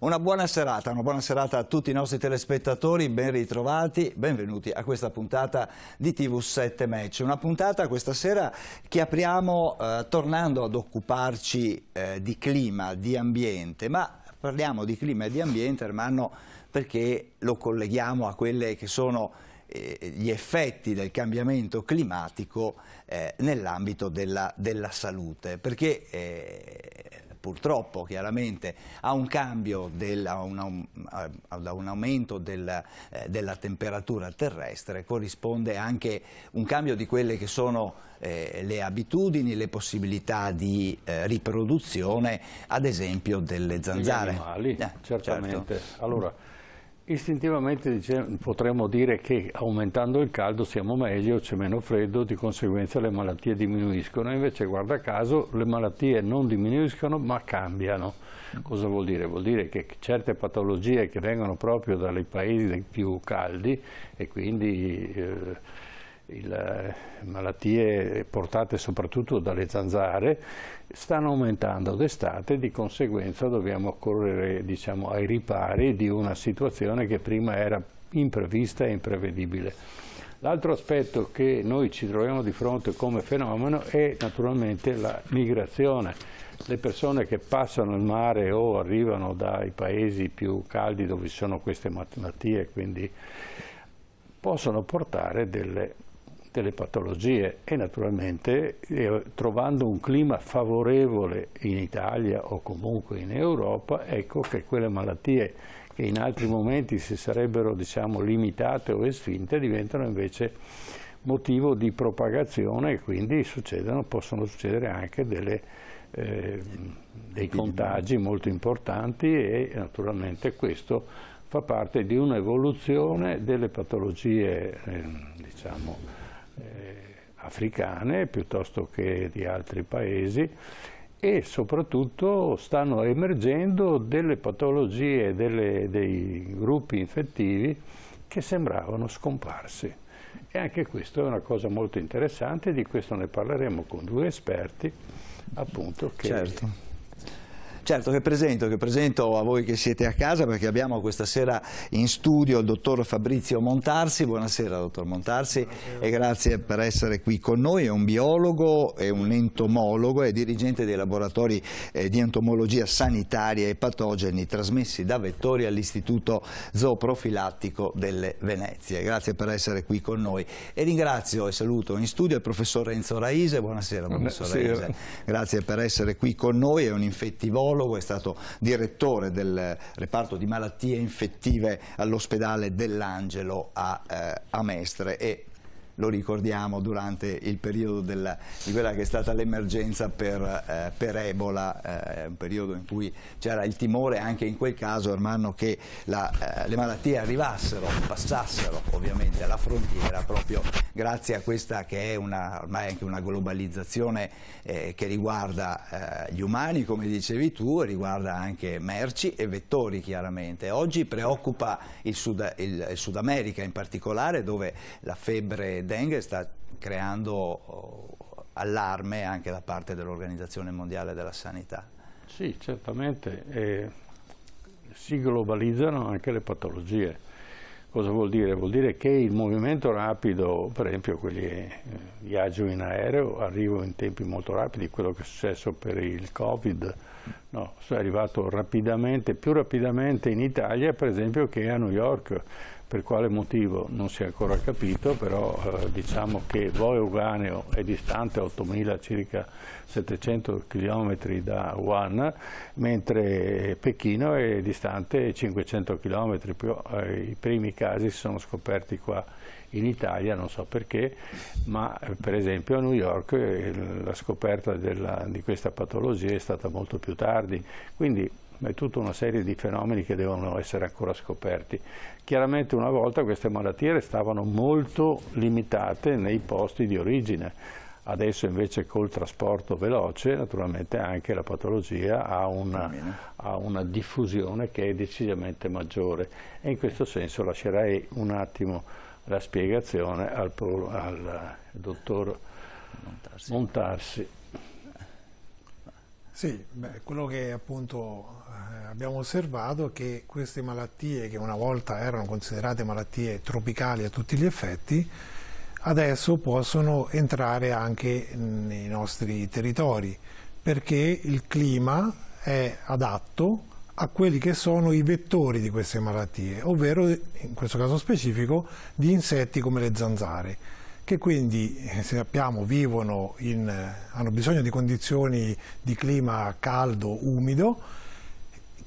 Una buona serata a tutti i nostri telespettatori, ben ritrovati, benvenuti a questa puntata di TV7 Match. Una puntata questa sera che apriamo tornando ad occuparci di clima, di ambiente, ma parliamo di clima e di ambiente, Ermanno, perché lo colleghiamo a quelle che sono gli effetti del cambiamento climatico nell'ambito della salute, perché purtroppo chiaramente a un cambio, a un aumento della temperatura terrestre corrisponde anche un cambio di quelle che sono le abitudini, le possibilità di riproduzione, ad esempio delle zanzare. Gli animali, certamente. Certo. Allora, istintivamente potremmo dire che aumentando il caldo siamo meglio, c'è meno freddo, di conseguenza le malattie diminuiscono. Invece, guarda caso, le malattie non diminuiscono ma cambiano. Cosa vuol dire? Vuol dire che certe patologie che vengono proprio dai paesi più caldi e quindi malattie portate soprattutto dalle zanzare stanno aumentando d'estate, di conseguenza dobbiamo correre, diciamo, ai ripari di una situazione che prima era imprevista e imprevedibile. L'altro aspetto che noi ci troviamo di fronte come fenomeno è naturalmente la migrazione. Le persone che passano il mare o arrivano dai paesi più caldi dove ci sono queste malattie, quindi possono portare delle patologie e naturalmente trovando un clima favorevole in Italia o comunque in Europa, ecco che quelle malattie che in altri momenti si sarebbero, diciamo, limitate o estinte diventano invece motivo di propagazione e quindi possono succedere anche dei contagi molto importanti e naturalmente questo fa parte di un'evoluzione delle patologie diciamo africane piuttosto che di altri paesi e soprattutto stanno emergendo delle patologie, dei gruppi infettivi che sembravano scomparsi. E anche questo è una cosa molto interessante, di questo ne parleremo con due esperti, appunto, che... Certo, che presento a voi che siete a casa, perché abbiamo questa sera in studio il dottor Fabrizio Montarsi. Buonasera dottor Montarsi. Buonasera. E grazie per essere qui con noi. È un biologo, è un entomologo, è dirigente dei laboratori di entomologia sanitaria e patogeni trasmessi da vettori all'Istituto Zooprofilattico delle Venezie. Grazie per essere qui con noi. E ringrazio e saluto in studio il professor Renzo Raise. Buonasera professor Raise. Grazie per essere qui con noi, è un infettivologo. È stato direttore del reparto di malattie infettive all'ospedale dell'Angelo a Mestre e lo ricordiamo durante il periodo di quella che è stata l'emergenza per Ebola, un periodo in cui c'era il timore anche in quel caso, Ermanno, che le malattie passassero ovviamente alla frontiera proprio grazie a questa che è ormai anche una globalizzazione che riguarda gli umani, come dicevi tu, e riguarda anche merci e vettori chiaramente. Oggi preoccupa il Sud America in particolare, dove la febbre dengue sta creando allarme anche da parte dell'Organizzazione Mondiale della Sanità. Sì, certamente, si globalizzano anche le patologie. Cosa vuol dire? Vuol dire che il movimento rapido, per esempio quelli viaggio in aereo, arrivo in tempi molto rapidi, quello che è successo per il Covid, no, è arrivato rapidamente, più rapidamente in Italia per esempio che a New York. Per quale motivo non si è ancora capito, però diciamo che Voeo è distante 8.000, circa 700 km da Wuhan, mentre Pechino è distante 500 km. I primi casi si sono scoperti qua in Italia, non so perché, ma per esempio a New York la scoperta di questa patologia è stata molto più tardi, quindi è tutta una serie di fenomeni che devono essere ancora scoperti. Chiaramente una volta queste malattie restavano molto limitate nei posti di origine, adesso invece col trasporto veloce naturalmente anche la patologia ha una diffusione che è decisamente maggiore e in questo senso lascerei un attimo la spiegazione al dottor Montarsi. Sì, quello che appunto abbiamo osservato è che queste malattie, che una volta erano considerate malattie tropicali a tutti gli effetti, adesso possono entrare anche nei nostri territori, perché il clima è adatto a quelli che sono i vettori di queste malattie, ovvero in questo caso specifico di insetti come le zanzare, che quindi sappiamo hanno bisogno di condizioni di clima caldo, umido,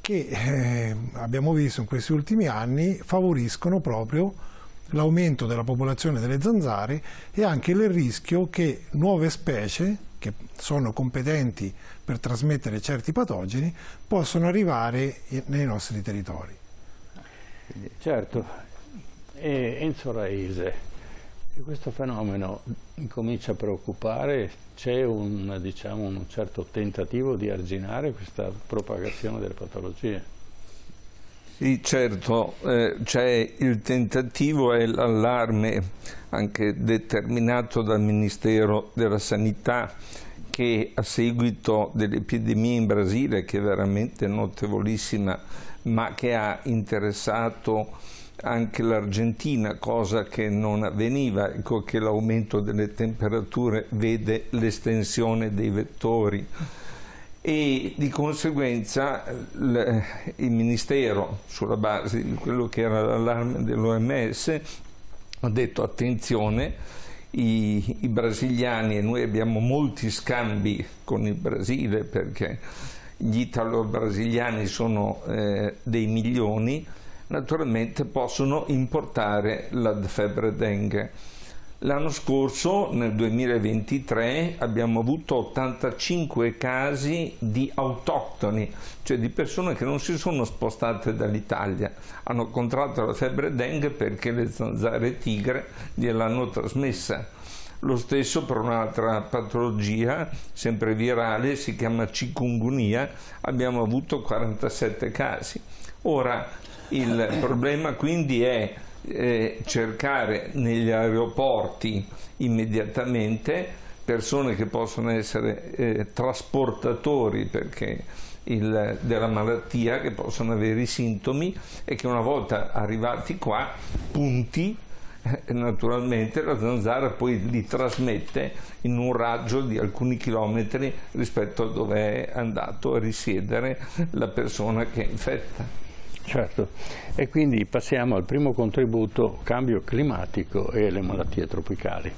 che abbiamo visto in questi ultimi anni favoriscono proprio l'aumento della popolazione delle zanzare e anche il rischio che nuove specie che sono competenti per trasmettere certi patogeni possono arrivare nei nostri territori. Certo, e Enzo Raise, questo fenomeno incomincia a preoccupare, c'è un certo tentativo di arginare questa propagazione delle patologie? Sì, certo, c'è il tentativo e l'allarme anche determinato dal Ministero della Sanità, che a seguito dell'epidemia in Brasile, che è veramente notevolissima, ma che ha interessato anche l'Argentina, cosa che non avveniva, ecco che l'aumento delle temperature vede l'estensione dei vettori. E di conseguenza il Ministero, sulla base di quello che era l'allarme dell'OMS, ha detto attenzione, i brasiliani, e noi abbiamo molti scambi con il Brasile perché gli italo-brasiliani sono dei milioni, naturalmente possono importare la febbre dengue. L'anno scorso, nel 2023, abbiamo avuto 85 casi di autoctoni, cioè di persone che non si sono spostate dall'Italia. Hanno contratto la febbre dengue perché le zanzare tigre gliel'hanno trasmessa. Lo stesso per un'altra patologia, sempre virale, si chiama chikungunya, abbiamo avuto 47 casi. Ora, il problema quindi è cercare negli aeroporti immediatamente persone che possono essere trasportatori della malattia, che possono avere i sintomi e che una volta arrivati qua, punti, naturalmente la zanzara poi li trasmette in un raggio di alcuni chilometri rispetto a dove è andato a risiedere la persona che è infetta. Certo, e quindi passiamo al primo contributo: cambio climatico e le malattie tropicali.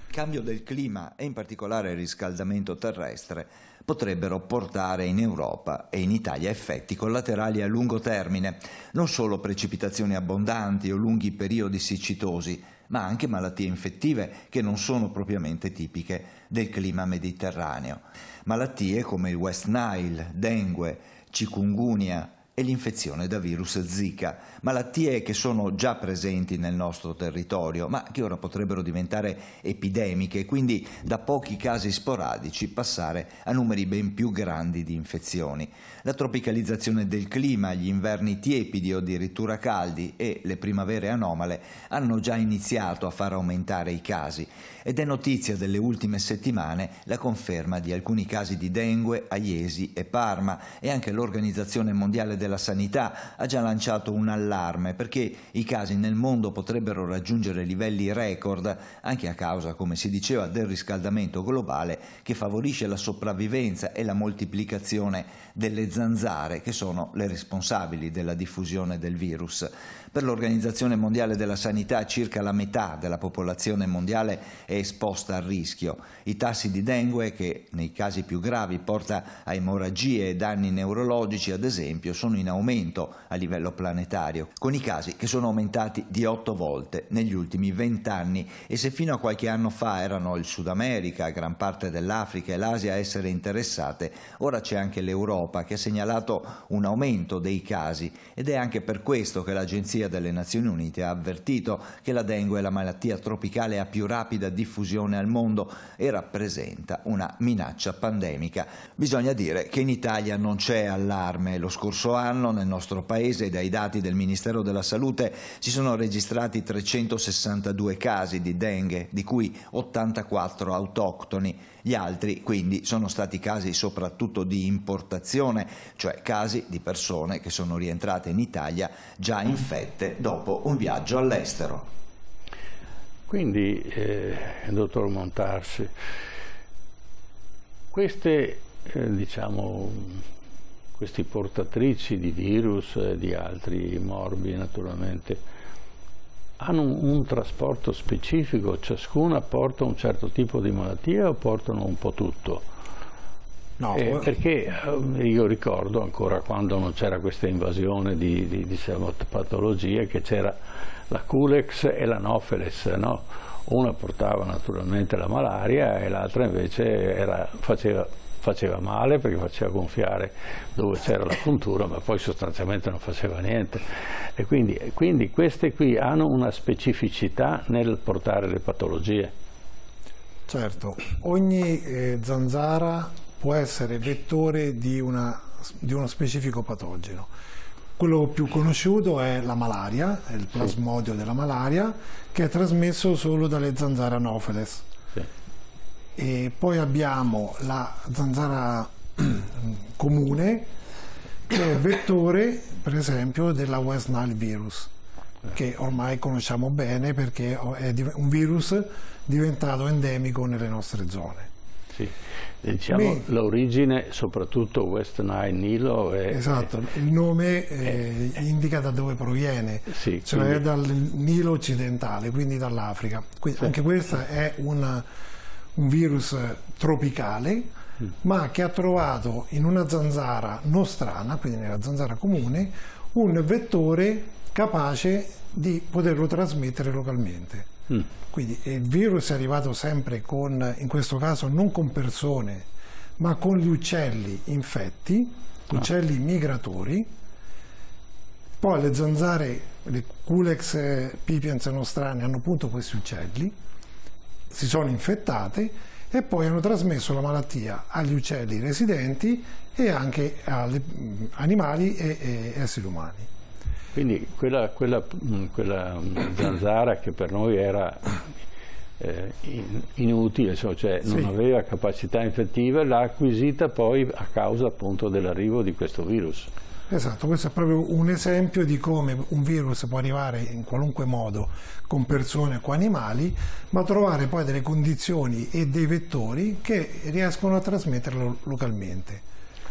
Cambio del clima e in particolare il riscaldamento terrestre potrebbero portare in Europa e in Italia effetti collaterali a lungo termine, non solo precipitazioni abbondanti o lunghi periodi siccitosi, ma anche malattie infettive che non sono propriamente tipiche del clima mediterraneo. Malattie come il West Nile, dengue, chikungunya e l'infezione da virus Zika, malattie che sono già presenti nel nostro territorio, ma che ora potrebbero diventare epidemiche e quindi da pochi casi sporadici passare a numeri ben più grandi di infezioni. La tropicalizzazione del clima, gli inverni tiepidi o addirittura caldi e le primavere anomale hanno già iniziato a far aumentare i casi ed è notizia delle ultime settimane la conferma di alcuni casi di dengue a Iesi e Parma, e anche l'Organizzazione Mondiale della Sanità ha già lanciato un allarme perché i casi nel mondo potrebbero raggiungere livelli record anche a causa, come si diceva, del riscaldamento globale che favorisce la sopravvivenza e la moltiplicazione delle zanzare, che sono le responsabili della diffusione del virus. Per l'Organizzazione Mondiale della Sanità circa la metà della popolazione mondiale è esposta al rischio. I tassi di dengue, che nei casi più gravi porta a emorragie e danni neurologici ad esempio, sono in aumento a livello planetario, con i casi che sono aumentati di 8 volte negli ultimi 20 anni, e se fino a qualche anno fa erano il Sud America, gran parte dell'Africa e l'Asia a essere interessate, ora c'è anche l'Europa che ha segnalato un aumento dei casi, ed è anche per questo che l'Agenzia delle Nazioni Unite ha avvertito che la dengue è la malattia tropicale a più rapida diffusione al mondo e rappresenta una minaccia pandemica. Bisogna dire che in Italia non c'è allarme. Lo scorso anno nel nostro paese, dai dati del Ministero della Salute, si sono registrati 362 casi di dengue, di cui 84 autoctoni. Gli altri quindi sono stati casi soprattutto di importazione, cioè casi di persone che sono rientrate in Italia già infette dopo un viaggio all'estero. Quindi, dottor Montarsi, queste questi portatrici di virus e di altri morbi naturalmente hanno un trasporto specifico, ciascuna porta un certo tipo di malattia o portano un po' tutto? No, perché io ricordo ancora quando non c'era questa invasione di patologie, che c'era la Culex e l'Anopheles, no? Una portava naturalmente la malaria e l'altra invece faceva male perché faceva gonfiare dove c'era la puntura, ma poi sostanzialmente non faceva niente. E quindi queste qui hanno una specificità nel portare le patologie. certo, ogni zanzara può essere vettore di uno specifico patogeno. Quello più conosciuto è la malaria, è il plasmodio della malaria, che è trasmesso solo dalle zanzare Anopheles. Sì. E poi abbiamo la zanzara comune, che è vettore, per esempio, della West Nile virus, che ormai conosciamo bene perché è un virus diventato endemico nelle nostre zone. Sì. Diciamo l'origine, soprattutto West Nile, esatto, il nome indica da dove proviene, sì, cioè quindi, dal Nilo occidentale, quindi dall'Africa. Quindi anche questo è un virus tropicale, ma che ha trovato in una zanzara nostrana, quindi nella zanzara comune, un vettore capace di poterlo trasmettere localmente. Quindi il virus è arrivato sempre in questo caso non con persone, ma con gli uccelli infetti, uccelli migratori. Poi le zanzare, le Culex pipiens nostrane, hanno appunto questi uccelli, si sono infettate e poi hanno trasmesso la malattia agli uccelli residenti e anche agli animali e esseri umani. Quindi quella zanzara che per noi era inutile, cioè non aveva capacità infettive, l'ha acquisita poi a causa appunto dell'arrivo di questo virus. Esatto, questo è proprio un esempio di come un virus può arrivare in qualunque modo con persone o con animali, ma trovare poi delle condizioni e dei vettori che riescono a trasmetterlo localmente.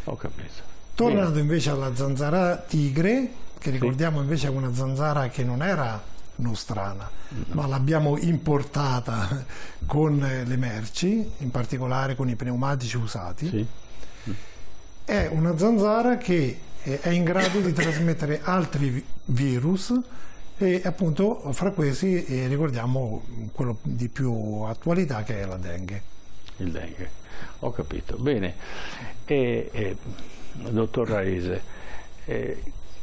Ho capito. Tornando invece alla zanzara tigre, che ricordiamo invece è una zanzara che non era nostrana, ma l'abbiamo importata con le merci, in particolare con i pneumatici usati. Sì. È una zanzara che è in grado di trasmettere altri virus e appunto fra questi ricordiamo quello di più attualità, che è la dengue. Il dengue, ho capito. Bene, dottor Raise,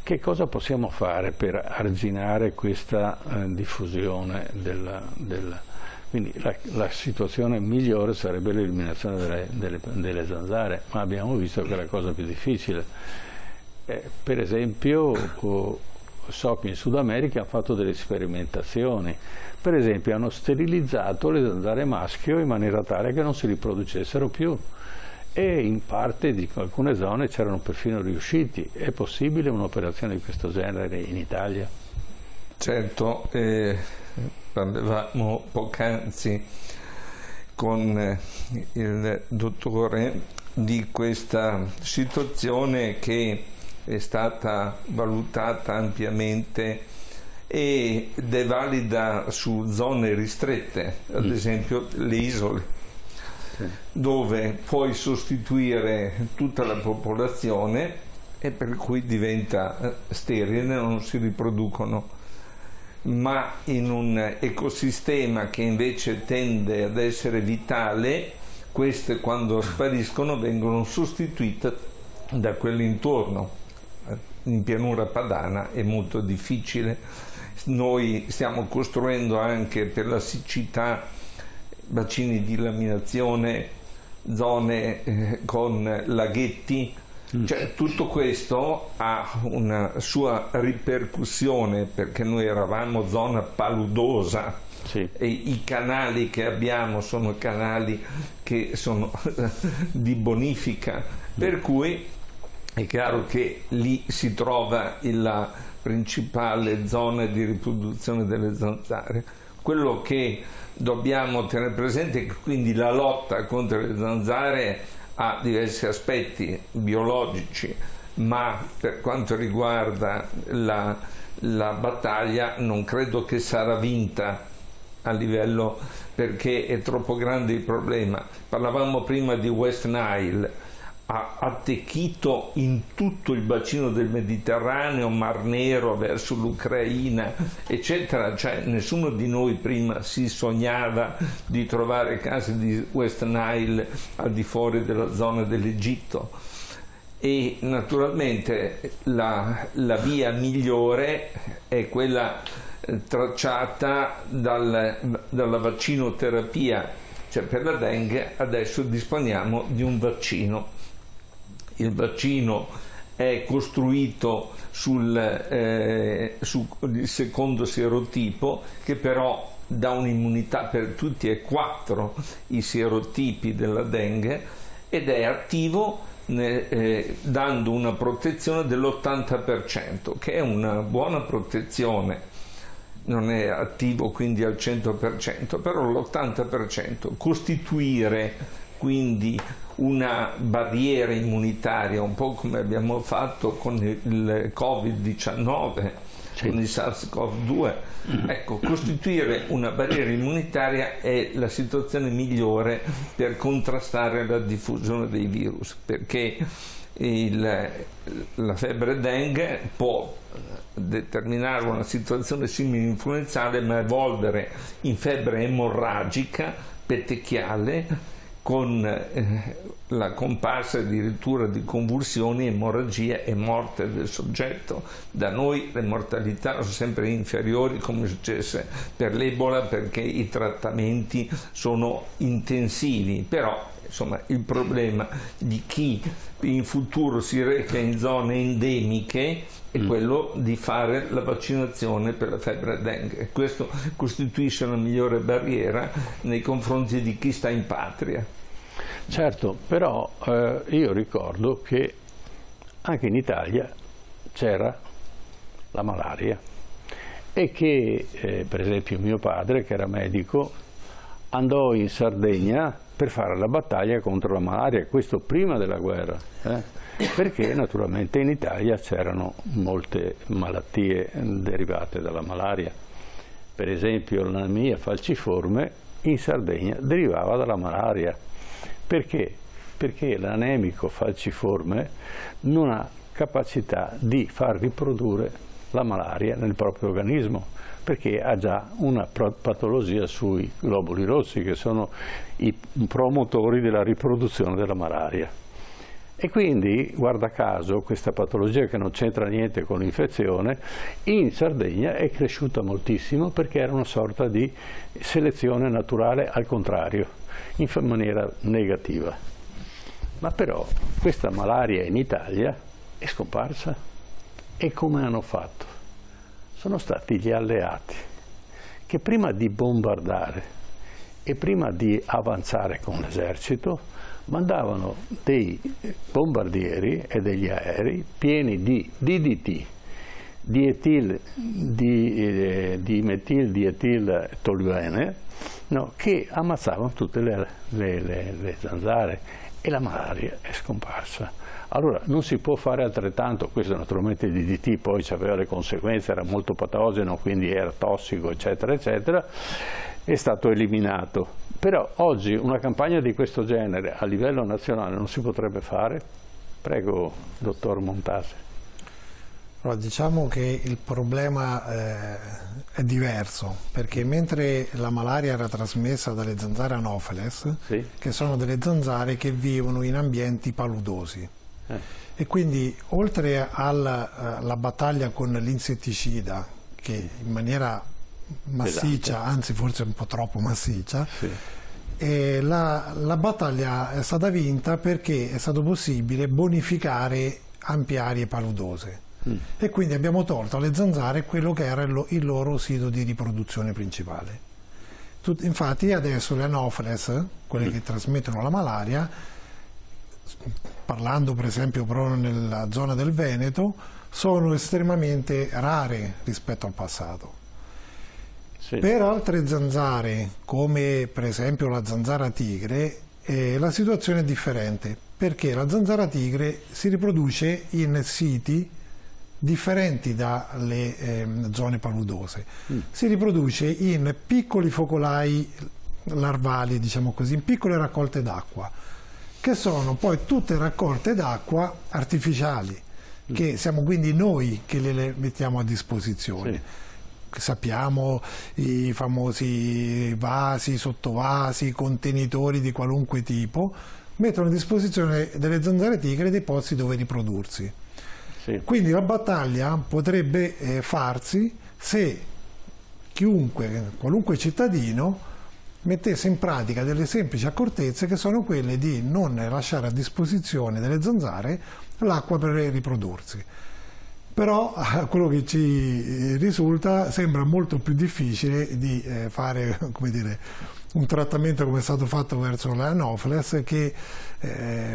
che cosa possiamo fare per arginare questa diffusione quindi la situazione migliore sarebbe l'eliminazione delle zanzare, ma abbiamo visto che è la cosa più difficile. Per esempio, so che in Sud America hanno fatto delle sperimentazioni. Per esempio, hanno sterilizzato le zanzare maschio in maniera tale che non si riproducessero più. E in parte di alcune zone c'erano perfino riusciti. È possibile un'operazione di questo genere in Italia? Certo, parlavamo poc'anzi con il dottore di questa situazione che è stata valutata ampiamente ed è valida su zone ristrette, ad esempio le isole, dove puoi sostituire tutta la popolazione e per cui diventa sterile, non si riproducono. Ma in un ecosistema che invece tende ad essere vitale, queste quando spariscono vengono sostituite da quelle intorno. In pianura padana è molto difficile. Noi stiamo costruendo anche per la siccità bacini di laminazione, zone con laghetti Cioè, tutto questo ha una sua ripercussione, perché noi eravamo zona paludosa. Sì. E i canali che abbiamo sono canali che sono di bonifica, per cui è chiaro che lì si trova la principale zona di riproduzione delle zanzare. Quello che dobbiamo tenere presente è che quindi la lotta contro le zanzare ha diversi aspetti biologici, ma per quanto riguarda la battaglia non credo che sarà vinta a livello, perché è troppo grande il problema. Parlavamo prima di West Nile, ha attecchito in tutto il bacino del Mediterraneo, Mar Nero verso l'Ucraina, eccetera. Cioè, nessuno di noi prima si sognava di trovare case di West Nile al di fuori della zona dell'Egitto. E naturalmente la via migliore è quella tracciata dalla vaccinoterapia. Cioè, per la Dengue adesso disponiamo di un vaccino. Il vaccino è costruito sul secondo serotipo, che però dà un'immunità per tutti e 4 i serotipi della Dengue, ed è attivo dando una protezione dell'80%, che è una buona protezione. Non è attivo quindi al 100%, però l'80%. Costituire quindi una barriera immunitaria, un po' come abbiamo fatto con il Covid-19, sì, con il SARS-CoV-2. Ecco, costituire una barriera immunitaria è la situazione migliore per contrastare la diffusione dei virus, perché la febbre dengue può determinare una situazione simile influenzale, ma evolvere in febbre emorragica, petechiale, con la comparsa addirittura di convulsioni, emorragie e morte del soggetto. Da noi le mortalità sono sempre inferiori, come successe per l'Ebola, perché i trattamenti sono intensivi, però insomma il problema di chi in futuro si reca in zone endemiche è quello di fare la vaccinazione per la febbre dengue. Questo costituisce una migliore barriera nei confronti di chi sta in patria. Certo, però io ricordo che anche in Italia c'era la malaria e che per esempio mio padre, che era medico, andò in Sardegna per fare la battaglia contro la malaria, questo prima della guerra, perché naturalmente in Italia c'erano molte malattie derivate dalla malaria. Per esempio l'anemia falciforme in Sardegna derivava dalla malaria. Perché? Perché l'anemico falciforme non ha capacità di far riprodurre la malaria nel proprio organismo, perché ha già una patologia sui globuli rossi, che sono i promotori della riproduzione della malaria. E quindi, guarda caso, questa patologia, che non c'entra niente con l'infezione, in Sardegna è cresciuta moltissimo, perché era una sorta di selezione naturale al contrario, in maniera negativa. Ma però questa malaria in Italia è scomparsa. E come hanno fatto? Sono stati gli alleati che prima di bombardare e prima di avanzare con l'esercito mandavano dei bombardieri e degli aerei pieni di DDT, di metildietiltoluene, no, che ammazzavano tutte le zanzare, e la malaria è scomparsa. Allora non si può fare altrettanto. Questo naturalmente il DDT poi aveva le conseguenze, era molto patogeno, quindi era tossico, eccetera eccetera, è stato eliminato. Però oggi una campagna di questo genere a livello nazionale non si potrebbe fare? Prego, dottor Montase. Allora, diciamo che il problema è diverso, perché mentre la malaria era trasmessa dalle zanzare Anopheles, sì, che sono delle zanzare che vivono in ambienti paludosi, e quindi oltre alla battaglia con l'insetticida, che in maniera massiccia, anzi forse un po' troppo massiccia, sì, la battaglia è stata vinta perché è stato possibile bonificare ampie aree paludose e quindi abbiamo tolto alle zanzare quello che era il loro sito di riproduzione principale. Infatti adesso le Anopheles, quelle che trasmettono la malaria, parlando per esempio proprio nella zona del Veneto, sono estremamente rare rispetto al passato. Sì. Per altre zanzare, come per esempio la zanzara tigre, la situazione è differente, perché la zanzara tigre si riproduce in siti differenti dalle zone paludose. Si riproduce in piccoli focolai larvali, diciamo così, in piccole raccolte d'acqua, che sono poi tutte raccolte d'acqua artificiali, che siamo quindi noi che le mettiamo a disposizione. Sì. Sappiamo i famosi vasi, sottovasi, contenitori di qualunque tipo, mettono a disposizione delle zanzare tigre dei posti dove riprodursi. Sì. Quindi la battaglia potrebbe farsi se qualunque cittadino mettesse in pratica delle semplici accortezze, che sono quelle di non lasciare a disposizione delle zanzare l'acqua per riprodursi. Però quello che ci risulta sembra molto più difficile di fare, come dire, un trattamento come è stato fatto verso le Anopheles, che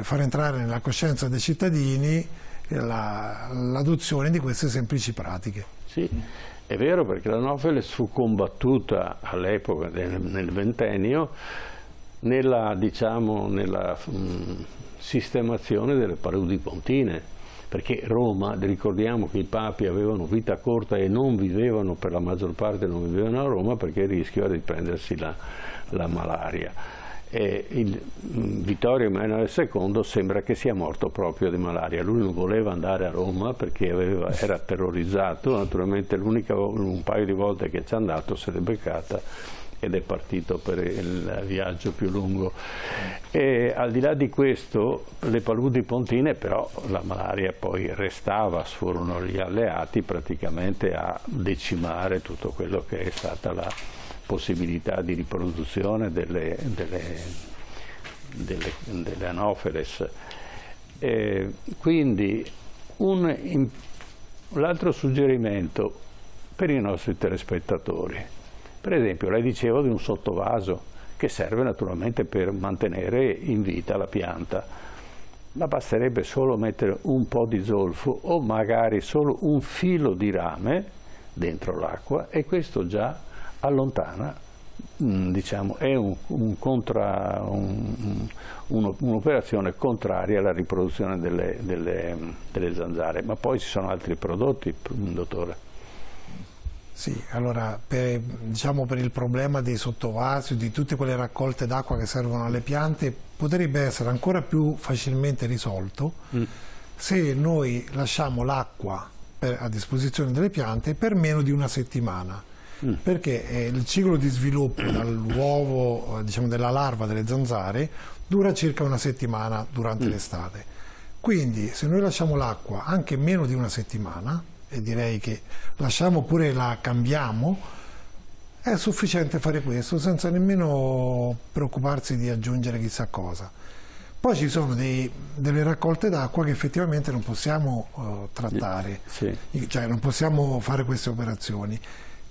far entrare nella coscienza dei cittadini l'adozione di queste semplici pratiche. Sì, è vero, perché l'Anopheles fu combattuta all'epoca nel ventennio nella sistemazione delle paludi pontine, perché Roma, ricordiamo che i papi avevano vita corta e non vivevano, per la maggior parte non vivevano a Roma, perché il rischio era di prendersi la malaria. E Vittorio Emanuele II sembra che sia morto proprio di malaria. Lui non voleva andare a Roma perché era terrorizzato, naturalmente un paio di volte che ci è andato se l'è beccata ed è partito per il viaggio più lungo. E al di là di questo, le paludi pontine, però la malaria poi restava, furono gli alleati praticamente a decimare tutto quello che è stata la possibilità di riproduzione delle Anopheles. Quindi l'altro suggerimento per i nostri telespettatori, per esempio lei diceva di un sottovaso che serve naturalmente per mantenere in vita la pianta, ma basterebbe solo mettere un po' di zolfo o magari solo un filo di rame dentro l'acqua e questo già allontana, diciamo, è un'operazione contraria alla riproduzione delle zanzare. Ma poi ci sono altri prodotti, dottore? Sì, allora per il problema dei sottovasi, di tutte quelle raccolte d'acqua che servono alle piante, potrebbe essere ancora più facilmente risolto se noi lasciamo l'acqua a disposizione delle piante per meno di una settimana. Perché il ciclo di sviluppo dall'uovo, diciamo, della larva delle zanzare dura circa una settimana durante l'estate. Quindi se noi lasciamo l'acqua anche meno di una settimana, e direi che lasciamo oppure la cambiamo, è sufficiente fare questo senza nemmeno preoccuparsi di aggiungere chissà cosa. Poi ci sono delle raccolte d'acqua che effettivamente non possiamo trattare, cioè non possiamo fare queste operazioni,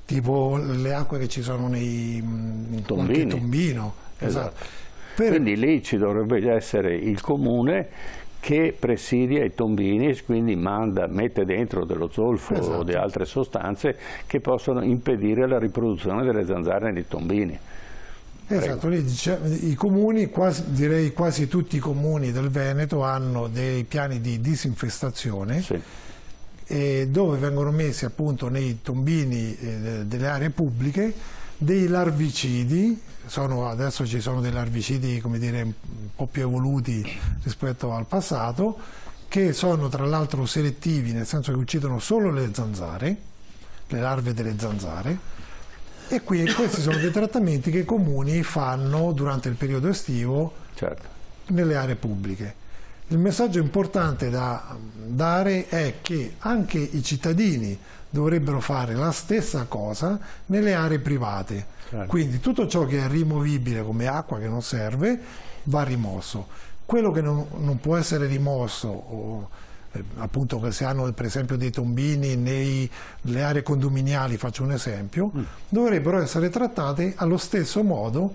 tipo le acque che ci sono nei tombino. Esatto. Quindi lì ci dovrebbe essere il comune che presidia i tombini, quindi mette dentro dello zolfo o di altre sostanze che possono impedire la riproduzione delle zanzare nei tombini. Esatto, lì i comuni, direi quasi tutti i comuni del Veneto hanno dei piani di disinfestazione, dove vengono messi appunto nei tombini delle aree pubbliche dei larvicidi. Adesso ci sono dei larvicidi, come dire, un po' più evoluti rispetto al passato, che sono tra l'altro selettivi, nel senso che uccidono solo le zanzare, le larve delle zanzare, e questi sono dei trattamenti che i comuni fanno durante il periodo estivo nelle aree pubbliche. Il messaggio importante da dare è che anche i cittadini dovrebbero fare la stessa cosa nelle aree private. Certo. Quindi tutto ciò che è rimovibile come acqua che non serve va rimosso. Quello che non può essere rimosso, appunto che se hanno per esempio dei tombini nelle aree condominiali, faccio un esempio, dovrebbero essere trattate allo stesso modo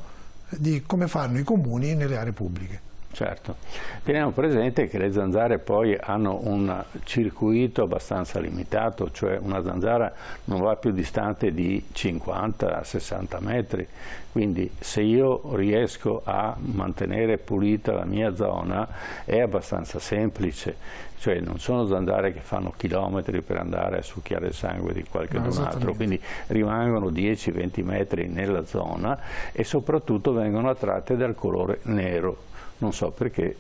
di come fanno i comuni nelle aree pubbliche. Certo, teniamo presente che le zanzare poi hanno un circuito abbastanza limitato, cioè una zanzara non va più distante di 50-60 metri, quindi se io riesco a mantenere pulita la mia zona è abbastanza semplice, cioè non sono zanzare che fanno chilometri per andare a succhiare il sangue di qualche altro, quindi rimangono 10-20 metri nella zona e soprattutto vengono attratte dal colore nero. Non so perché,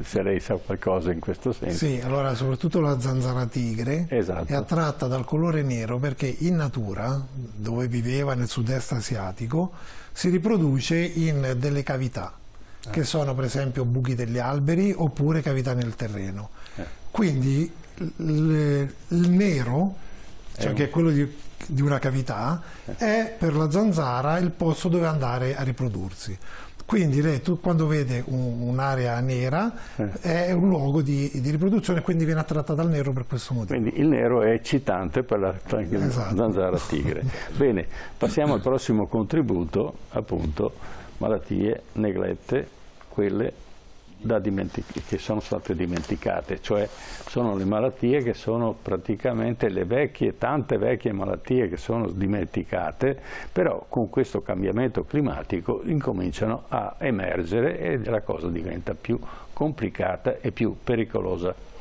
se lei sa qualcosa in questo senso. Sì, allora soprattutto la zanzara tigre Esatto. è attratta dal colore nero perché in natura, dove viveva nel sud-est asiatico, si riproduce in delle cavità, che sono per esempio buchi degli alberi oppure cavità nel terreno. Quindi il nero, cioè che è quello di una cavità, è per la zanzara il posto dove andare a riprodursi. Quindi lei quando vede un'area nera è un luogo di riproduzione, quindi viene attratta dal nero per questo motivo. Quindi il nero è eccitante per la zanzara tigre. Bene, passiamo al prossimo contributo, appunto, malattie neglette, quelle che sono state dimenticate, cioè sono le malattie che sono praticamente tante vecchie malattie che sono dimenticate, però con questo cambiamento climatico incominciano a emergere e la cosa diventa più complicata e più pericolosa.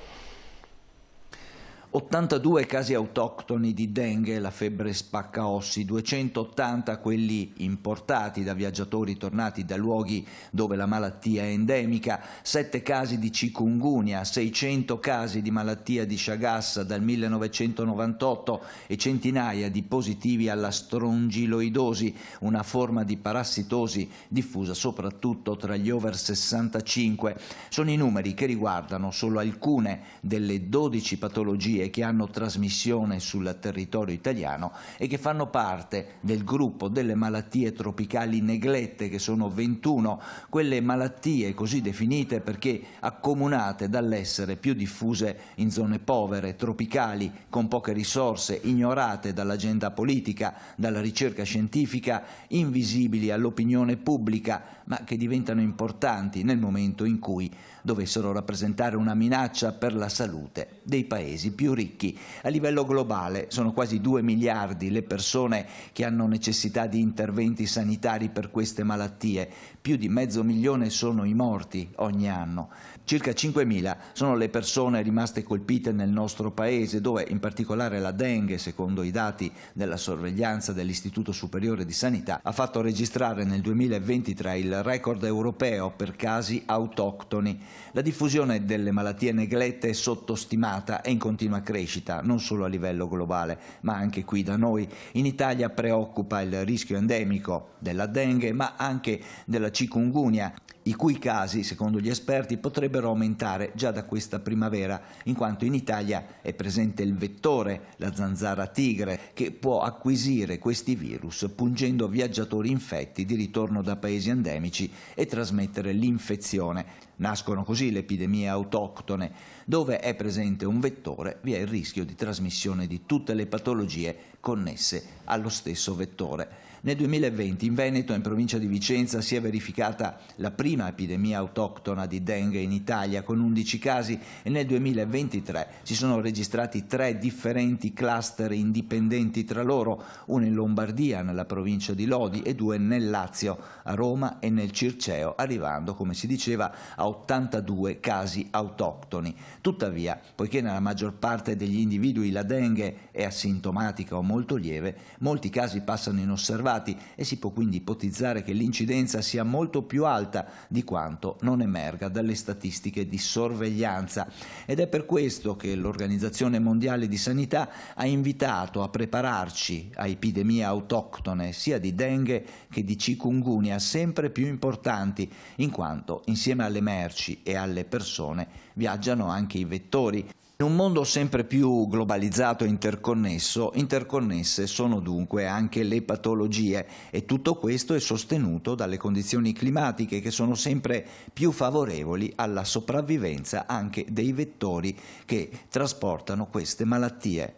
82 casi autoctoni di dengue, la febbre spaccaossi, 280 quelli importati da viaggiatori tornati da luoghi dove la malattia è endemica, 7 casi di chikungunya, 600 casi di malattia di Chagas dal 1998 e centinaia di positivi alla strongiloidosi, una forma di parassitosi diffusa soprattutto tra gli over 65. Sono i numeri che riguardano solo alcune delle 12 patologie che hanno trasmissione sul territorio italiano e che fanno parte del gruppo delle malattie tropicali neglette, che sono 21, quelle malattie così definite perché accomunate dall'essere più diffuse in zone povere, tropicali, con poche risorse, ignorate dall'agenda politica, dalla ricerca scientifica, invisibili all'opinione pubblica, ma che diventano importanti nel momento in cui dovessero rappresentare una minaccia per la salute dei paesi più ricchi. A livello globale sono quasi 2 miliardi le persone che hanno necessità di interventi sanitari per queste malattie, più di 500.000 sono i morti ogni anno. Circa 5.000 sono le persone rimaste colpite nel nostro paese, dove in particolare la dengue, secondo i dati della sorveglianza dell'Istituto Superiore di Sanità, ha fatto registrare nel 2023 il record europeo per casi autoctoni. La diffusione delle malattie neglette è sottostimata e in continua crescita, non solo a livello globale, ma anche qui da noi. In Italia preoccupa il rischio endemico della dengue, ma anche della chikungunya, i cui casi, secondo gli esperti, potrebbero aumentare già da questa primavera, in quanto in Italia è presente il vettore, la zanzara tigre, che può acquisire questi virus pungendo viaggiatori infetti di ritorno da paesi endemici e trasmettere l'infezione. Nascono così le epidemie autoctone. Dove è presente un vettore vi è il rischio di trasmissione di tutte le patologie connesse allo stesso vettore. Nel 2020 in Veneto, in provincia di Vicenza, si è verificata la prima epidemia autoctona di dengue in Italia con 11 casi e nel 2023 si sono registrati 3 differenti cluster indipendenti tra loro, uno in Lombardia, nella provincia di Lodi, e 2 nel Lazio, a Roma e nel Circeo, arrivando, come si diceva, a 82 casi autoctoni. Tuttavia, poiché nella maggior parte degli individui la dengue è asintomatica o molto lieve, molti casi passano inosservati e si può quindi ipotizzare che l'incidenza sia molto più alta di quanto non emerga dalle statistiche di sorveglianza. Ed è per questo che l'Organizzazione Mondiale di Sanità ha invitato a prepararci a epidemie autoctone sia di dengue che di chikungunya, sempre più importanti, in quanto insieme alle merci e alle persone viaggiano anche i vettori. In un mondo sempre più globalizzato e interconnesso, interconnesse sono dunque anche le patologie e tutto questo è sostenuto dalle condizioni climatiche che sono sempre più favorevoli alla sopravvivenza anche dei vettori che trasportano queste malattie.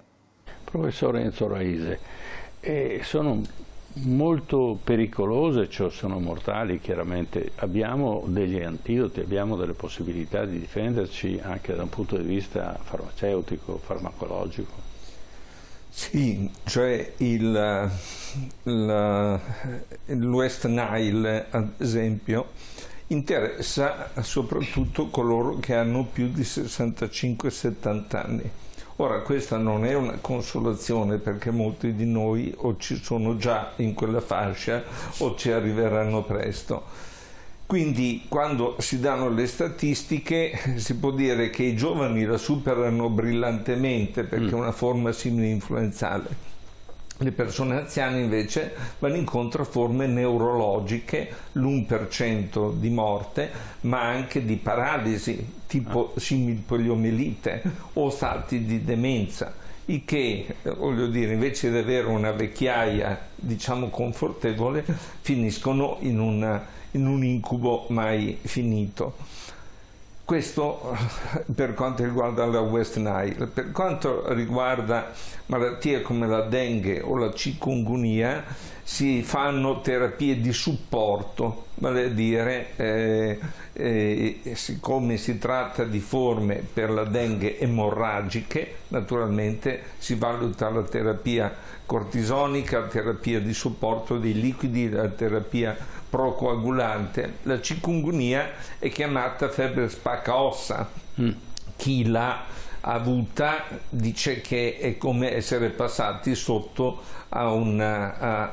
Professor Enzo Raise, sono molto pericolose, cioè sono mortali chiaramente. Abbiamo degli antidoti, abbiamo delle possibilità di difenderci anche da un punto di vista farmaceutico, farmacologico? Sì, cioè il West Nile, ad esempio, interessa soprattutto coloro che hanno più di 65-70 anni. Ora, questa non è una consolazione, perché molti di noi o ci sono già in quella fascia o ci arriveranno presto. Quindi, quando si danno le statistiche, si può dire che i giovani la superano brillantemente, perché è una forma simile influenzale. Le persone anziane invece vanno incontro a forme neurologiche, l'1% di morte, ma anche di paralisi, tipo similpoliomielite o stati di demenza, il che, voglio dire, invece di avere una vecchiaia, diciamo, confortevole, finiscono in un incubo mai finito. Questo per quanto riguarda la West Nile. Per quanto riguarda malattie come la dengue o la chikungunya, si fanno terapie di supporto, vale a dire, siccome si tratta di forme per la dengue emorragiche, naturalmente si valuta la terapia cortisonica, la terapia di supporto dei liquidi, la terapia procoagulante. La chikungunya è chiamata febbre spacca ossa. Chi l'ha avuta dice che è come essere passati sotto a una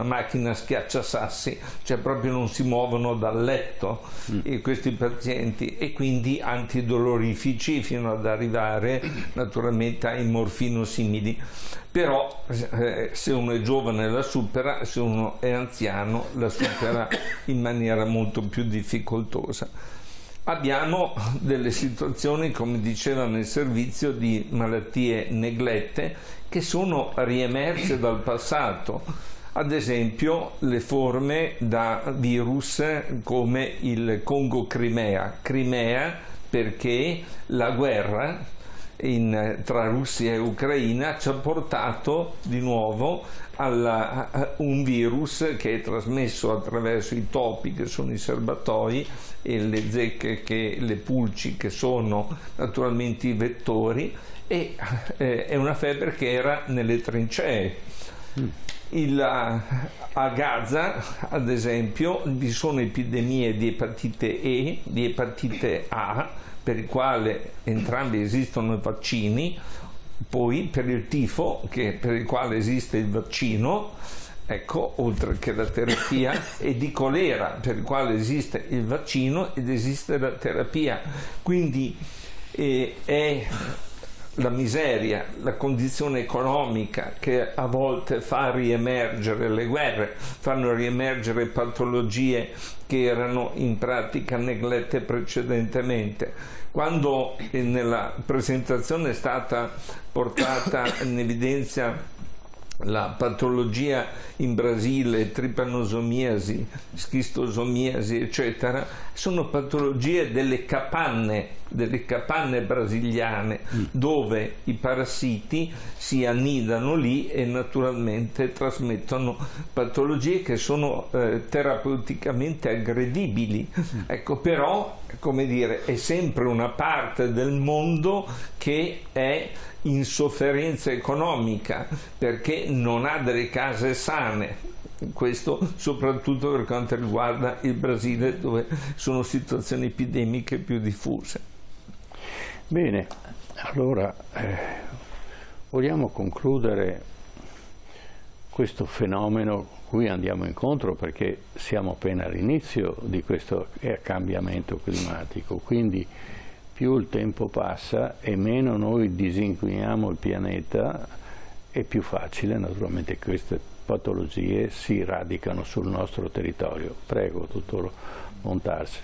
macchina schiacciasassi, cioè proprio non si muovono dal letto questi pazienti, e quindi antidolorifici fino ad arrivare naturalmente ai morfino-simili. Però se uno è giovane la supera, se uno è anziano la supera in maniera molto più difficoltosa. Abbiamo delle situazioni, come diceva nel servizio, di malattie neglette che sono riemerse dal passato. Ad esempio le forme da virus come il Congo Crimea. Crimea perché la guerra tra Russia e Ucraina ci ha portato di nuovo a un virus che è trasmesso attraverso i topi, che sono i serbatoi, e le zecche, le pulci, che sono naturalmente i vettori, e è una febbre che era nelle trincee. A Gaza, ad esempio, vi sono epidemie di epatite E, di epatite A, per il quale entrambi esistono i vaccini, poi per il tifo, per il quale esiste il vaccino, ecco, oltre che la terapia, e di colera, per il quale esiste il vaccino ed esiste la terapia. Quindi è la miseria, la condizione economica che a volte fa riemergere le guerre, fanno riemergere patologie che erano in pratica neglette precedentemente. Quando nella presentazione è stata portata in evidenza la patologia in Brasile, tripanosomiasi, schistosomiasi, eccetera, sono patologie delle capanne brasiliane, dove i parassiti si annidano lì e naturalmente trasmettono patologie che sono terapeuticamente aggredibili. Ecco, però, come dire, è sempre una parte del mondo che è in sofferenza economica perché non ha delle case sane. Questo soprattutto per quanto riguarda il Brasile, dove sono situazioni epidemiche più diffuse. Bene, allora vogliamo concludere questo fenomeno cui andiamo incontro, perché siamo appena all'inizio di questo cambiamento climatico, quindi più il tempo passa e meno noi disinquiniamo il pianeta, è più facile naturalmente che queste patologie si radicano sul nostro territorio. Prego, dottor Montarsi.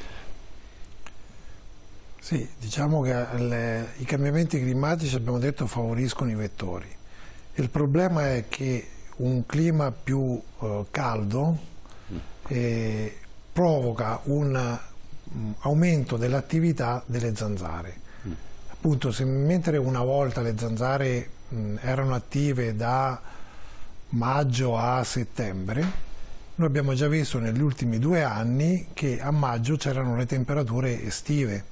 Sì, diciamo che i cambiamenti climatici, abbiamo detto, favoriscono i vettori. Il problema è che un clima più caldo provoca un aumento dell'attività delle zanzare. Appunto, mentre una volta le zanzare erano attive da maggio a settembre, noi abbiamo già visto negli ultimi 2 anni che a maggio c'erano le temperature estive.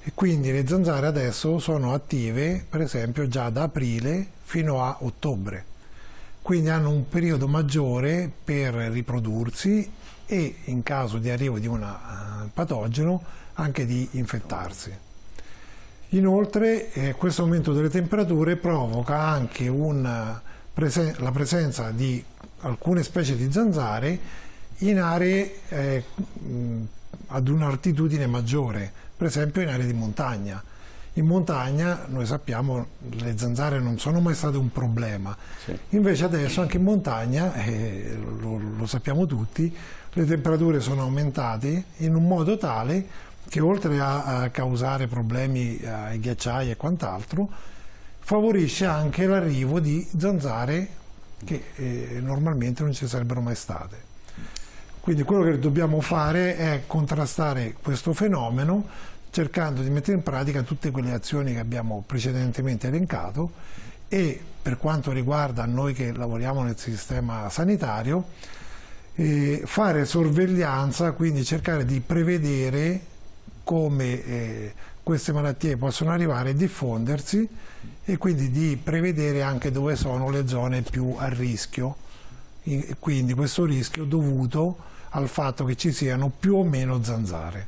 E quindi le zanzare adesso sono attive, per esempio, già da aprile fino a ottobre. Quindi hanno un periodo maggiore per riprodursi e, in caso di arrivo di un patogeno, anche di infettarsi. Inoltre questo aumento delle temperature provoca anche la presenza di alcune specie di zanzare in aree ad un'altitudine maggiore, per esempio in aree di montagna. In montagna, noi sappiamo, le zanzare non sono mai state un problema. Sì. Invece adesso anche in montagna, lo sappiamo tutti, le temperature sono aumentate in un modo tale che, oltre a causare problemi ai ghiacciai e quant'altro, favorisce anche l'arrivo di zanzare che normalmente non ci sarebbero mai state. Quindi quello che dobbiamo fare è contrastare questo fenomeno, cercando di mettere in pratica tutte quelle azioni che abbiamo precedentemente elencato, e per quanto riguarda noi che lavoriamo nel sistema sanitario, fare sorveglianza, quindi cercare di prevedere come queste malattie possono arrivare e diffondersi, e quindi di prevedere anche dove sono le zone più a rischio, quindi questo rischio dovuto al fatto che ci siano più o meno zanzare.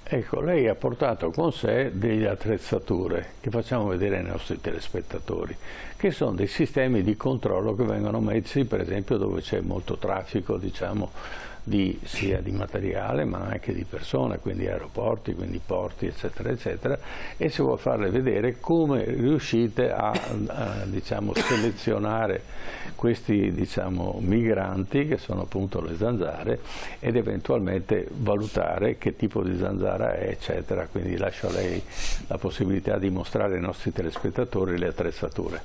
Ecco, lei ha portato con sé delle attrezzature che facciamo vedere ai nostri telespettatori, che sono dei sistemi di controllo che vengono messi, per esempio, dove c'è molto traffico, diciamo, sia di materiale ma anche di persone, quindi aeroporti, quindi porti, eccetera, eccetera, e si vuole farle vedere come riuscite a diciamo, selezionare questi, diciamo, migranti, che sono appunto le zanzare, ed eventualmente valutare che tipo di zanzara è, eccetera. Quindi lascio a lei la possibilità di mostrare ai nostri telespettatori le attrezzature.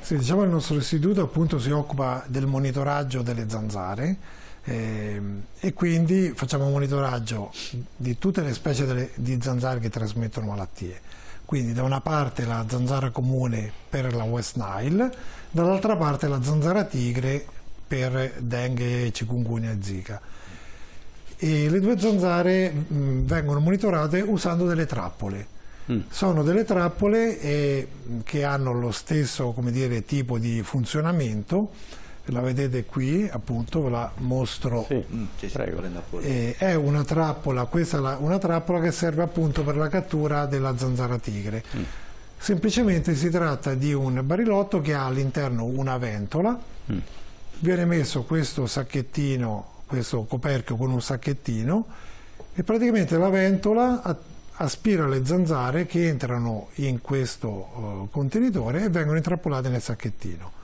Sì, diciamo, il nostro istituto appunto si occupa del monitoraggio delle zanzare, e quindi facciamo un monitoraggio di tutte le specie di zanzare che trasmettono malattie. Quindi da una parte la zanzara comune per la West Nile, dall'altra parte la zanzara tigre per dengue, chikungunya e zika. E le 2 zanzare vengono monitorate usando delle trappole. Sono delle trappole che hanno lo stesso, come dire, tipo di funzionamento. La vedete qui, appunto, ve la mostro. Sì, prego. È una trappola, questa è una trappola che serve appunto per la cattura della zanzara tigre. Semplicemente si tratta di un barilotto che ha all'interno una ventola, viene messo questo sacchettino, questo coperchio con un sacchettino, e praticamente la ventola aspira le zanzare che entrano in questo contenitore e vengono intrappolate nel sacchettino.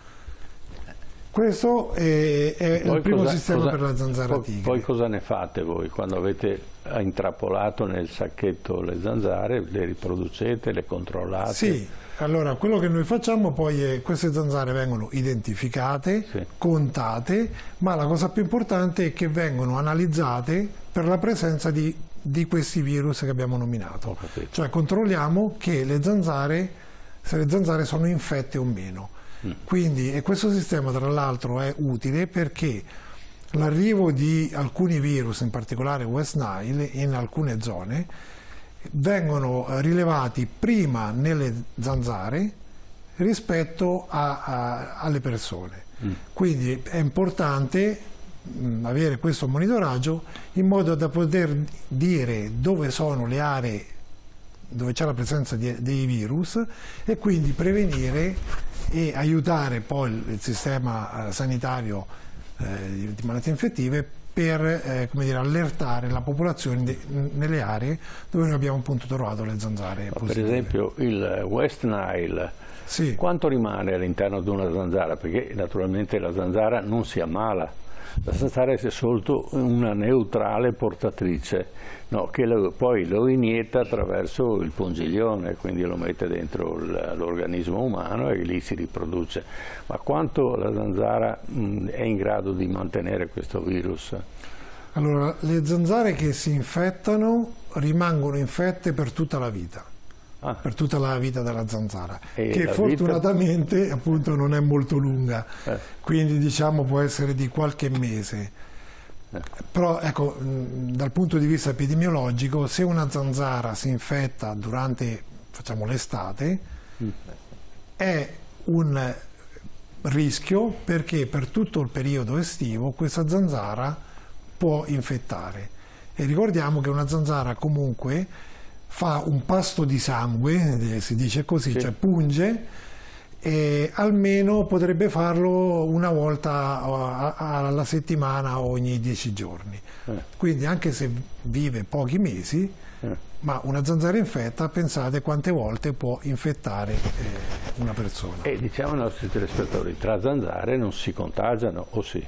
Questo è il primo sistema per la zanzara tigre. Poi cosa ne fate voi quando avete intrappolato nel sacchetto le zanzare? Le riproducete, le controllate? Sì, allora quello che noi facciamo poi è queste zanzare vengono identificate, sì, contate, ma la cosa più importante è che vengono analizzate per la presenza di questi virus che abbiamo nominato. Cioè controlliamo che se le zanzare sono infette o meno. Quindi, e questo sistema tra l'altro è utile perché l'arrivo di alcuni virus, in particolare West Nile, in alcune zone vengono rilevati prima nelle zanzare rispetto alle persone. Quindi è importante avere questo monitoraggio in modo da poter dire dove sono le aree dove c'è la presenza dei virus, e quindi prevenire e aiutare poi il sistema sanitario di malattie infettive per come dire, allertare la popolazione nelle aree dove noi abbiamo appunto trovato le zanzare positive. Per esempio il West Nile, sì, quanto rimane all'interno di una zanzara? Perché naturalmente la zanzara non si ammala, la zanzara è soltanto una neutrale portatrice, no, che poi lo inietta attraverso il pungiglione, quindi lo mette dentro l'organismo umano e lì si riproduce. Ma quanto la zanzara è in grado di mantenere questo virus? Allora, le zanzare che si infettano rimangono infette per tutta la vita. Per tutta la vita della zanzara, che fortunatamente appunto non è molto lunga, quindi diciamo può essere di qualche mese. Però ecco, dal punto di vista epidemiologico, se una zanzara si infetta durante, facciamo, l'estate, è un rischio, perché per tutto il periodo estivo questa zanzara può infettare. E ricordiamo che una zanzara comunque fa un pasto di sangue, si dice così, sì, cioè punge, e almeno potrebbe farlo una volta alla settimana ogni 10 giorni. Quindi anche se vive pochi mesi, ma una zanzara infetta, pensate quante volte può infettare una persona. E diciamo ai nostri telespettatori, tra zanzare non si contagiano, o sì?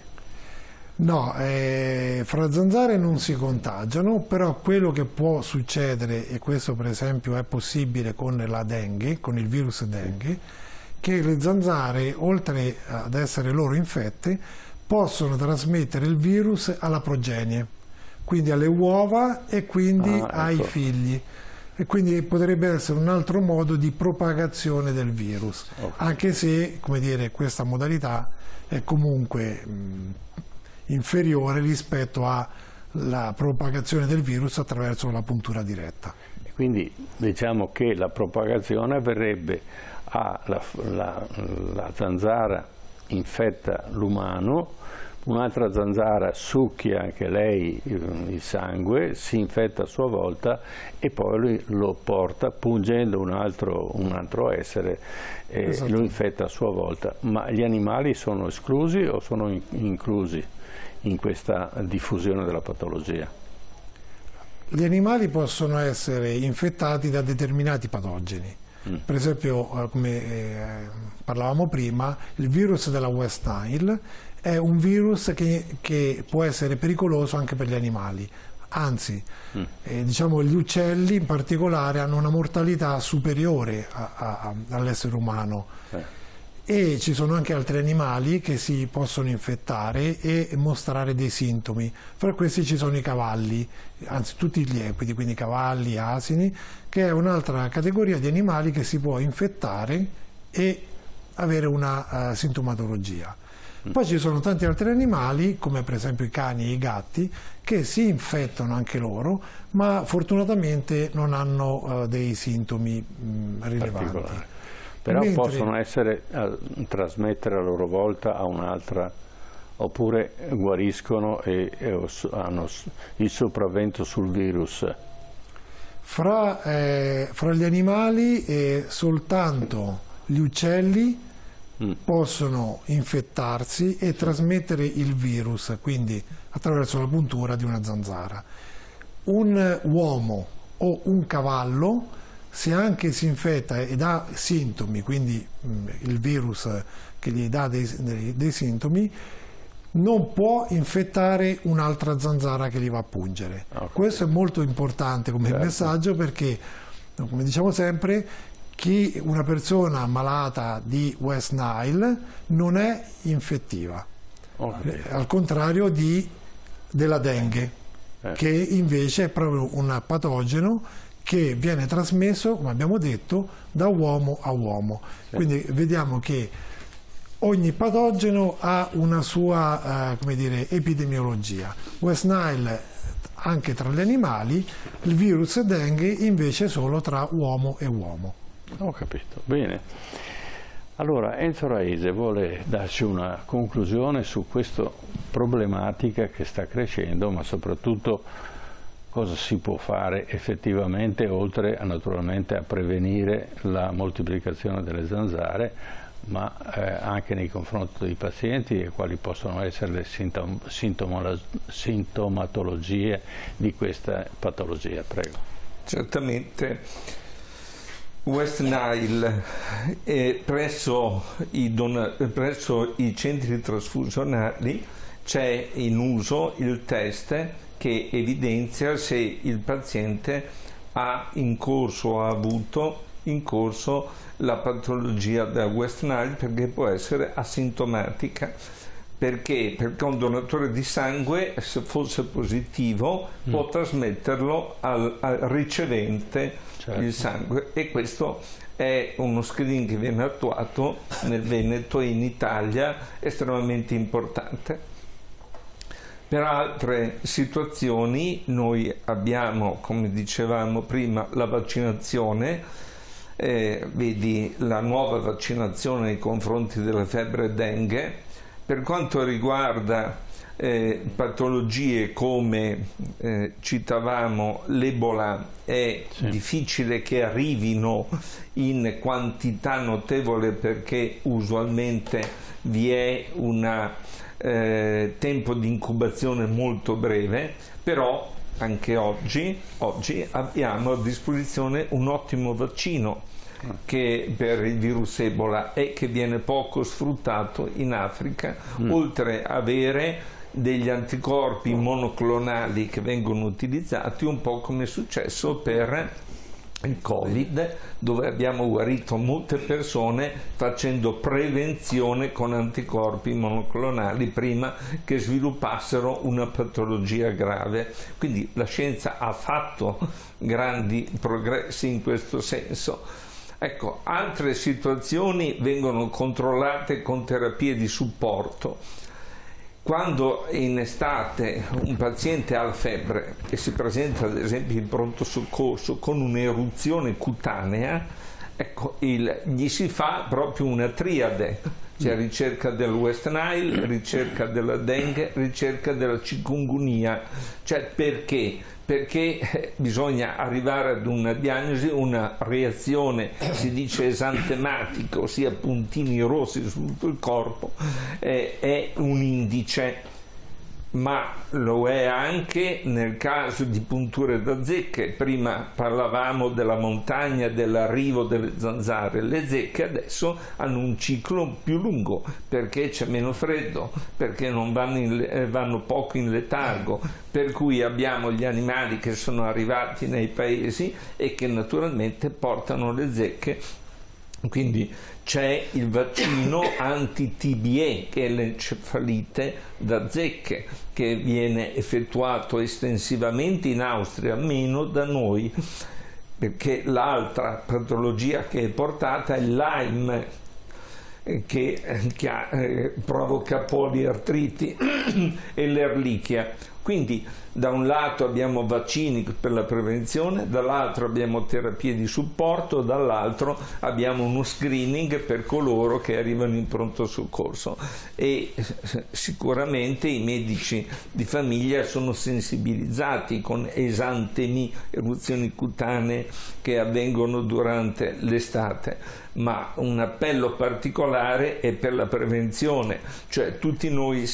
No, fra zanzare non si contagiano, però quello che può succedere, e questo per esempio è possibile con la dengue, con il virus dengue, che le zanzare, oltre ad essere loro infette, possono trasmettere il virus alla progenie, quindi alle uova e quindi ai figli. E quindi potrebbe essere un altro modo di propagazione del virus, anche se, come dire, questa modalità è comunque inferiore rispetto alla propagazione del virus attraverso la puntura diretta. Quindi diciamo che la propagazione avverrebbe la zanzara infetta l'umano, un'altra zanzara succhia anche lei il sangue, si infetta a sua volta e poi lui lo porta pungendo un altro essere e lo infetta a sua volta. Ma gli animali sono esclusi o sono inclusi in questa diffusione della patologia? Gli animali possono essere infettati da determinati patogeni. Per esempio, come parlavamo prima, il virus della West Nile è un virus che può essere pericoloso anche per gli animali. Anzi, diciamo, gli uccelli in particolare hanno una mortalità superiore all'essere umano. E ci sono anche altri animali che si possono infettare e mostrare dei sintomi. Fra questi ci sono i cavalli, anzi tutti gli equidi, quindi cavalli, asini, che è un'altra categoria di animali che si può infettare e avere una sintomatologia. Poi ci sono tanti altri animali, come per esempio i cani e i gatti, che si infettano anche loro, ma fortunatamente non hanno dei sintomi rilevanti. Però possono trasmettere a loro volta a un'altra, oppure guariscono e hanno il sopravvento sul virus. Fra gli animali soltanto gli uccelli possono infettarsi e trasmettere il virus, quindi attraverso la puntura di una zanzara. Un uomo o un cavallo, se anche si infetta ed ha sintomi, quindi il virus che gli dà dei sintomi, non può infettare un'altra zanzara che li va a pungere. Questo è molto importante come messaggio, perché, come diciamo sempre, una persona malata di West Nile non è infettiva, al contrario della dengue, che invece è proprio un patogeno che viene trasmesso, come abbiamo detto, da uomo a uomo. Quindi vediamo che ogni patogeno ha una sua come dire, epidemiologia. West Nile anche tra gli animali, il virus dengue invece solo tra uomo e uomo. Ho capito, bene. Allora Enzo Raese vuole darci una conclusione su questa problematica che sta crescendo, ma soprattutto cosa si può fare effettivamente, oltre naturalmente a prevenire la moltiplicazione delle zanzare, ma anche nei confronti dei pazienti, e quali possono essere le sintomatologie di questa patologia. Prego. Certamente. West Nile, presso i centri trasfusionali c'è in uso il test che evidenzia se il paziente ha in corso o ha avuto in corso la patologia da West Nile, perché può essere asintomatica. Perché? Perché un donatore di sangue, se fosse positivo, può trasmetterlo al ricevente il sangue, e questo è uno screening che viene attuato nel Veneto e in Italia, estremamente importante. Per altre situazioni noi abbiamo, come dicevamo prima, la vaccinazione, vedi la nuova vaccinazione nei confronti della febbre dengue. Per quanto riguarda patologie come citavamo l'Ebola, è difficile che arrivino in quantità notevole, perché usualmente vi è un tempo di incubazione molto breve, però anche oggi abbiamo a disposizione un ottimo vaccino che per il virus Ebola, e che viene poco sfruttato in Africa, oltre a avere degli anticorpi monoclonali che vengono utilizzati, un po' come è successo per il Covid, dove abbiamo guarito molte persone facendo prevenzione con anticorpi monoclonali prima che sviluppassero una patologia grave. Quindi la scienza ha fatto grandi progressi in questo senso. Ecco, altre situazioni vengono controllate con terapie di supporto. Quando in estate un paziente ha la febbre e si presenta ad esempio in pronto soccorso con un'eruzione cutanea, ecco, gli si fa proprio una triade, cioè ricerca del West Nile, ricerca della dengue, ricerca della chikungunya. Cioè perché? Perché bisogna arrivare ad una diagnosi, una reazione, si dice esantematica, ossia puntini rossi su tutto il corpo, è un indice, ma lo è anche nel caso di punture da zecche. Prima parlavamo della montagna, dell'arrivo delle zanzare. Le zecche adesso hanno un ciclo più lungo, perché c'è meno freddo, perché non vanno poco in letargo, per cui abbiamo gli animali che sono arrivati nei paesi e che naturalmente portano le zecche. Quindi c'è il vaccino anti-TBE, che è l'encefalite da zecche, che viene effettuato estensivamente in Austria, meno da noi, perché l'altra patologia che è portata è Lyme, che provoca poliartriti e l'erlichia. Quindi da un lato abbiamo vaccini per la prevenzione, dall'altro abbiamo terapie di supporto, dall'altro abbiamo uno screening per coloro che arrivano in pronto soccorso, e sicuramente i medici di famiglia sono sensibilizzati con esantemi, eruzioni cutanee che avvengono durante l'estate. Ma un appello particolare è per la prevenzione, cioè tutti noi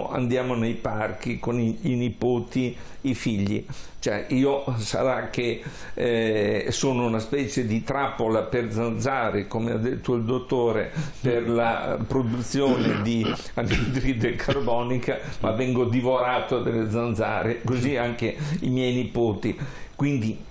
andiamo nei parchi con i nipoti, i figli. Cioè io sarà che sono una specie di trappola per zanzare, come ha detto il dottore, per la produzione di anidride carbonica, ma vengo divorato dalle zanzare, così anche i miei nipoti. Quindi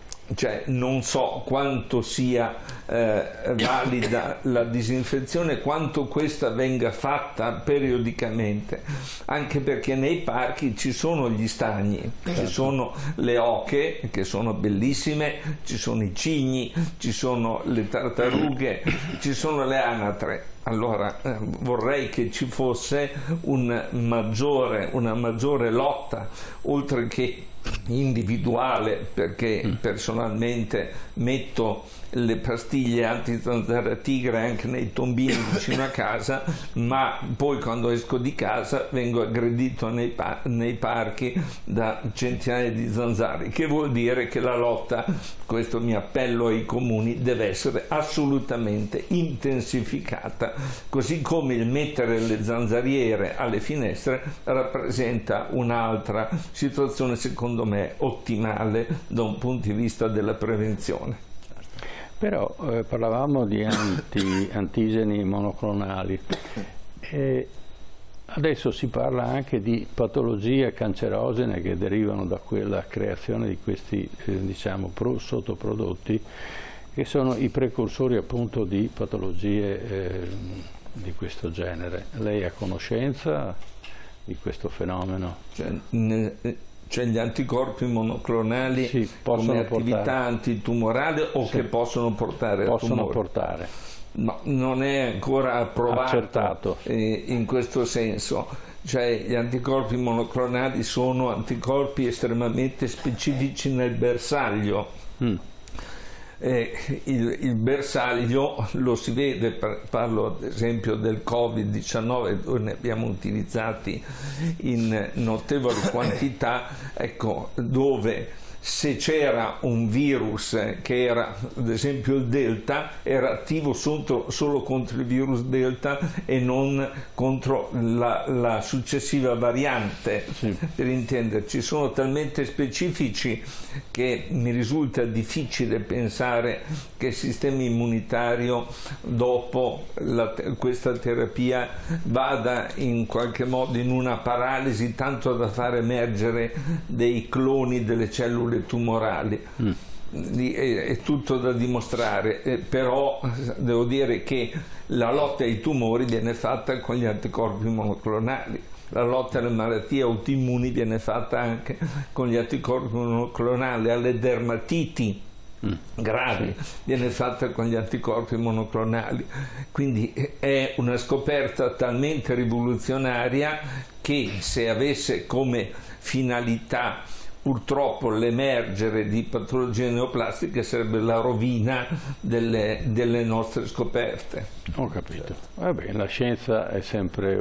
non so quanto sia valida la disinfezione, quanto questa venga fatta periodicamente, anche perché nei parchi ci sono gli stagni, ci sono le oche che sono bellissime, ci sono i cigni, ci sono le tartarughe, ci sono le anatre. Allora vorrei che ci fosse una maggiore lotta, oltre che individuale, perché personalmente metto le pastiglie anti-zanzara tigre anche nei tombini vicino a casa, ma poi quando esco di casa vengo aggredito nei parchi da centinaia di zanzari, che vuol dire che la lotta, questo mio appello ai comuni, deve essere assolutamente intensificata, così come il mettere le zanzariere alle finestre rappresenta un'altra situazione secondo me ottimale da un punto di vista della prevenzione. Però parlavamo di antigeni monoclonali. Adesso si parla anche di patologie cancerogene che derivano da quella creazione di questi diciamo, sottoprodotti, che sono i precursori appunto di patologie di questo genere. Lei è a conoscenza di questo fenomeno? Cioè gli anticorpi monoclonali sì, come attività antitumorale o sì, che possono portare a tumore? Portare. No, non è ancora approvato accertato in questo senso. Cioè gli anticorpi monoclonali sono anticorpi estremamente specifici nel bersaglio. Il bersaglio lo si vede, parlo ad esempio del Covid-19 dove ne abbiamo utilizzati in notevoli quantità, ecco, dove se c'era un virus che era ad esempio il Delta, era attivo solo contro il virus Delta e non contro la successiva variante, sì, per intenderci. Sono talmente specifici che mi risulta difficile pensare che il sistema immunitario dopo questa terapia vada in qualche modo in una paralisi tanto da far emergere dei cloni delle cellule tumorali. È tutto da dimostrare, però devo dire che la lotta ai tumori viene fatta con gli anticorpi monoclonali, la lotta alle malattie autoimmuni viene fatta anche con gli anticorpi monoclonali, alle dermatiti gravi viene fatta con gli anticorpi monoclonali, quindi è una scoperta talmente rivoluzionaria che se avesse come finalità purtroppo l'emergere di patologie neoplastiche sarebbe la rovina delle nostre scoperte. Ho capito. Va bene, la scienza è sempre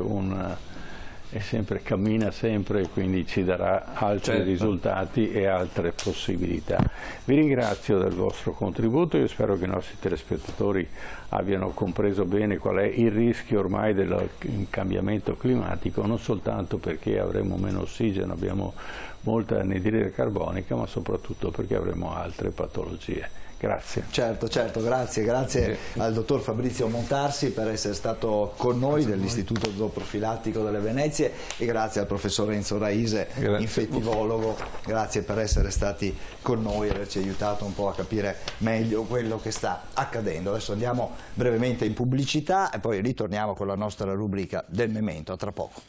cammina sempre, quindi ci darà altri risultati e altre possibilità. Vi ringrazio del vostro contributo, io spero che i nostri telespettatori abbiano compreso bene qual è il rischio ormai del cambiamento climatico, non soltanto perché avremo meno ossigeno, abbiamo molta anidride carbonica, ma soprattutto perché avremo altre patologie. Grazie. Certo, grazie al dottor Fabrizio Montarsi per essere stato con noi dell'Istituto Zooprofilattico delle Venezie e grazie al professor Enzo Raise, infettivologo, grazie per essere stati con noi e averci aiutato un po' a capire meglio quello che sta accadendo. Adesso andiamo brevemente in pubblicità e poi ritorniamo con la nostra rubrica del Memento. A tra poco.